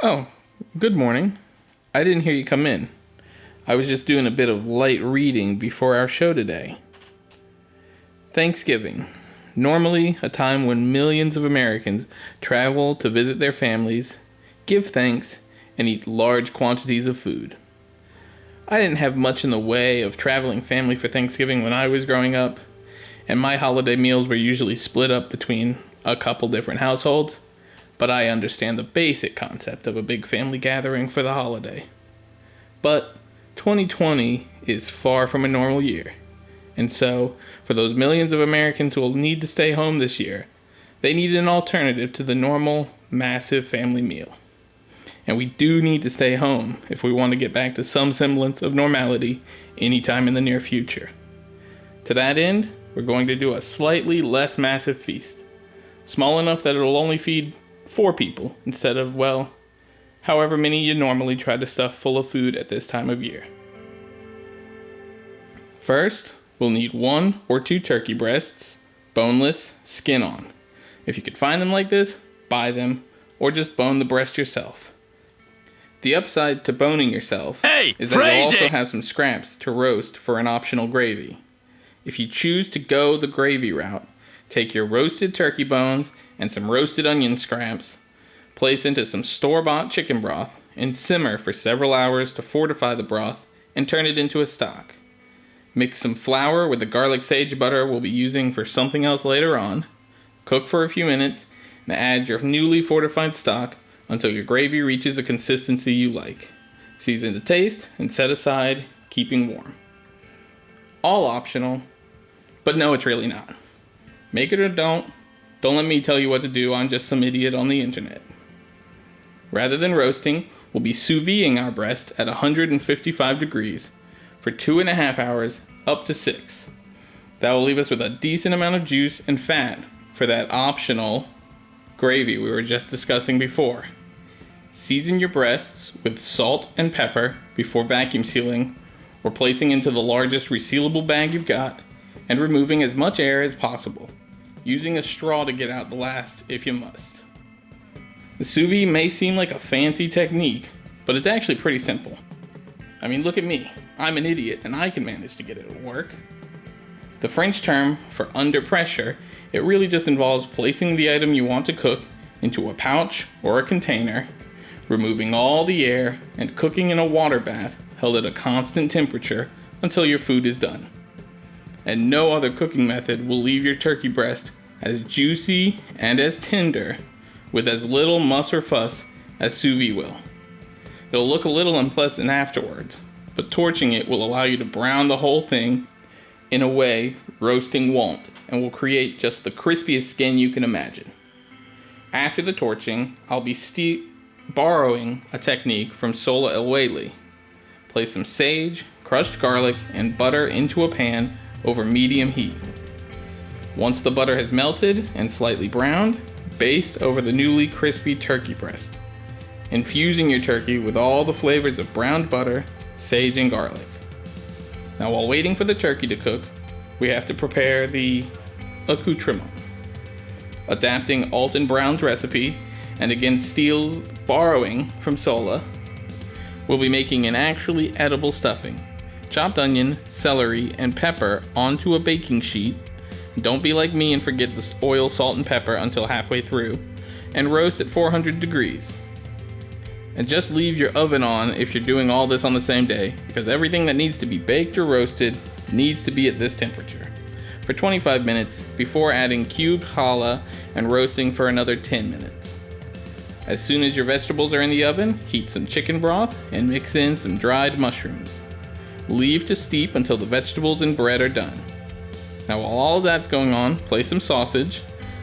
Oh, good morning. I didn't hear you come in. I was just doing a bit of light reading before our show today. Thanksgiving. Normally a time when millions of Americans travel to visit their families, give thanks, and eat large quantities of food. I didn't have much in the way of traveling family for Thanksgiving when I was growing up, and my holiday meals were usually split up between a couple different households, but I understand the basic concept of a big family gathering for the holiday. But 2020 is far from a normal year, and so, for those millions of Americans who will need to stay home this year, they need an alternative to the normal, massive family meal. And we do need to stay home if we want to get back to some semblance of normality anytime in the near future. To that end, we're going to do a slightly less massive feast, small enough that it'll only feed 4 people instead of, well, however many you normally try to stuff full of food at this time of year. First, we'll need 1 or 2 turkey breasts, boneless, skin on. If you could find them like this, buy them, or just bone the breast yourself. The upside to boning yourself is that you'll also have some scraps to roast for an optional gravy. If you choose to go the gravy route, take your roasted turkey bones and some roasted onion scraps, place into some store-bought chicken broth, and simmer for several hours to fortify the broth and turn it into a stock. Mix some flour with the garlic sage butter we'll be using for something else later on. Cook for a few minutes and add your newly fortified stock until your gravy reaches a consistency you like. Season to taste and set aside, keeping warm. All optional, but no, it's really not. Make it or don't let me tell you what to do, I'm just some idiot on the internet. Rather than roasting, we'll be sous videing our breast at 155 degrees for 2.5 hours up to 6. That will leave us with a decent amount of juice and fat for that optional gravy we were just discussing before. Season your breasts with salt and pepper before vacuum sealing or placing into the largest resealable bag you've got and removing as much air as possible, using a straw to get out the last if you must. The sous vide may seem like a fancy technique, but it's actually pretty simple. I mean, look at me. I'm an idiot and I can manage to get it to work. The French term for under pressure, it really just involves placing the item you want to cook into a pouch or a container, removing all the air, and cooking in a water bath held at a constant temperature until your food is done. And no other cooking method will leave your turkey breast as juicy and as tender with as little muss or fuss as sous vide will. It'll look a little unpleasant afterwards, but torching it will allow you to brown the whole thing in a way roasting won't, and will create just the crispiest skin you can imagine. After the torching, I'll be borrowing a technique from Sola El Whaley. Place some sage, crushed garlic, and butter into a pan over medium heat. Once the butter has melted and slightly browned, baste over the newly crispy turkey breast, infusing your turkey with all the flavors of browned butter, sage, and garlic. Now, while waiting for the turkey to cook, we have to prepare the accoutrement. Adapting Alton Brown's recipe, and again borrowing from Sola, we'll be making an actually edible stuffing. Chopped onion, celery, and pepper onto a baking sheet. Don't be like me and forget the oil, salt, and pepper until halfway through, and roast at 400 degrees. And just leave your oven on if you're doing all this on the same day, because everything that needs to be baked or roasted needs to be at this temperature for 25 minutes before adding cubed challah and roasting for another 10 minutes. As soon as your vegetables are in the oven, heat some chicken broth and mix in some dried mushrooms. Leave to steep until the vegetables and bread are done. Now, while all of that's going on, place some sausage.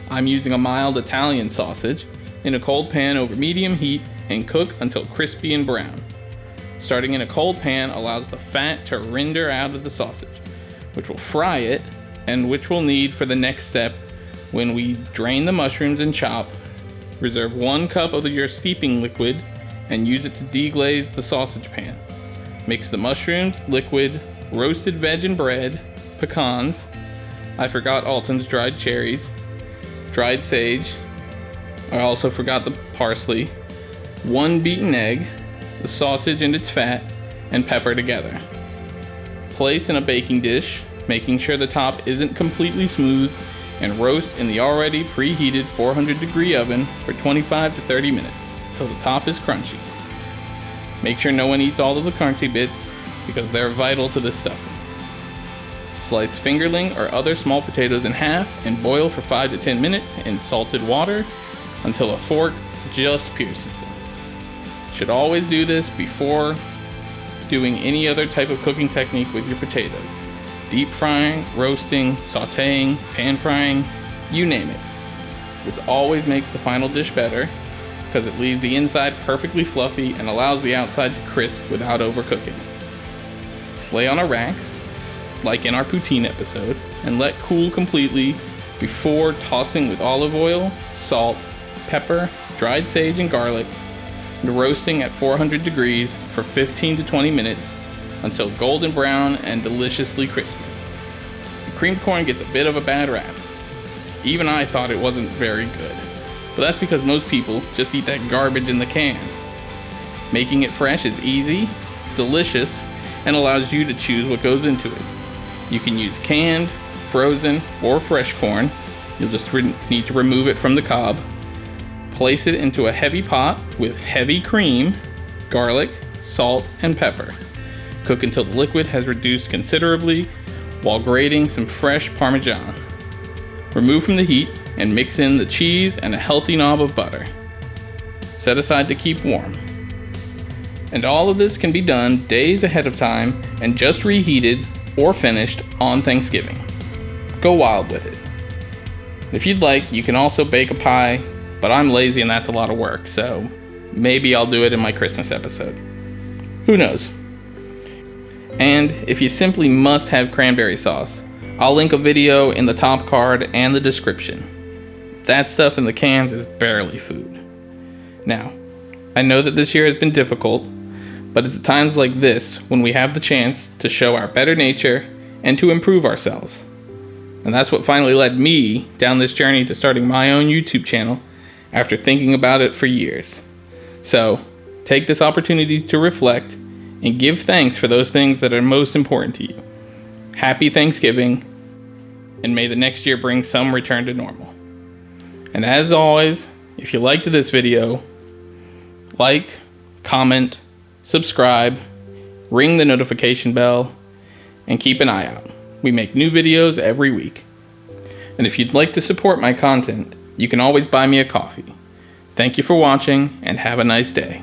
I'm using a mild Italian sausage in a cold pan over medium heat and cook until crispy and brown. Starting in a cold pan allows the fat to render out of the sausage, which will fry it and which we'll need for the next step when we drain the mushrooms and chop. Reserve 1 cup of your steeping liquid and use it to deglaze the sausage pan. Mix the mushrooms, liquid, roasted veg and bread, pecans, I forgot Alton's dried cherries, dried sage, I also forgot the parsley, 1 beaten egg, the sausage and its fat, and pepper together. Place in a baking dish, making sure the top isn't completely smooth, and roast in the already preheated 400-degree oven for 25 to 30 minutes till the top is crunchy. Make sure no one eats all of the crunchy bits because they're vital to this stuffing. Slice fingerling or other small potatoes in half and boil for 5 to 10 minutes in salted water until a fork just pierces them. Should always do this before doing any other type of cooking technique with your potatoes. Deep frying, roasting, sauteing, pan frying, you name it. This always makes the final dish better because it leaves the inside perfectly fluffy and allows the outside to crisp without overcooking. Lay on a rack, like in our poutine episode, and let cool completely before tossing with olive oil, salt, pepper, dried sage, and garlic, and roasting at 400 degrees for 15 to 20 minutes until golden brown and deliciously crispy. The creamed corn gets a bit of a bad rap. Even I thought it wasn't very good, but that's because most people just eat that garbage in the can. Making it fresh is easy, delicious, and allows you to choose what goes into it. You can use canned, frozen, or fresh corn. You'll just need to remove it from the cob. Place it into a heavy pot with heavy cream, garlic, salt, and pepper. Cook until the liquid has reduced considerably while grating some fresh Parmesan. Remove from the heat and mix in the cheese and a healthy knob of butter. Set aside to keep warm. And all of this can be done days ahead of time and just reheated or finished on Thanksgiving. Go wild with it. If you'd like, you can also bake a pie, but I'm lazy and that's a lot of work, so maybe I'll do it in my Christmas episode. Who knows? And if you simply must have cranberry sauce, I'll link a video in the top card and the description. That stuff in the cans is barely food. Now, I know that this year has been difficult, but it's at times like this when we have the chance to show our better nature and to improve ourselves. And that's what finally led me down this journey to starting my own YouTube channel after thinking about it for years. So, take this opportunity to reflect and give thanks for those things that are most important to you. Happy Thanksgiving, and may the next year bring some return to normal. And as always, if you liked this video, like, comment, subscribe, ring the notification bell, and keep an eye out. We make new videos every week. And if you'd like to support my content, you can always buy me a coffee. Thank you for watching, and have a nice day.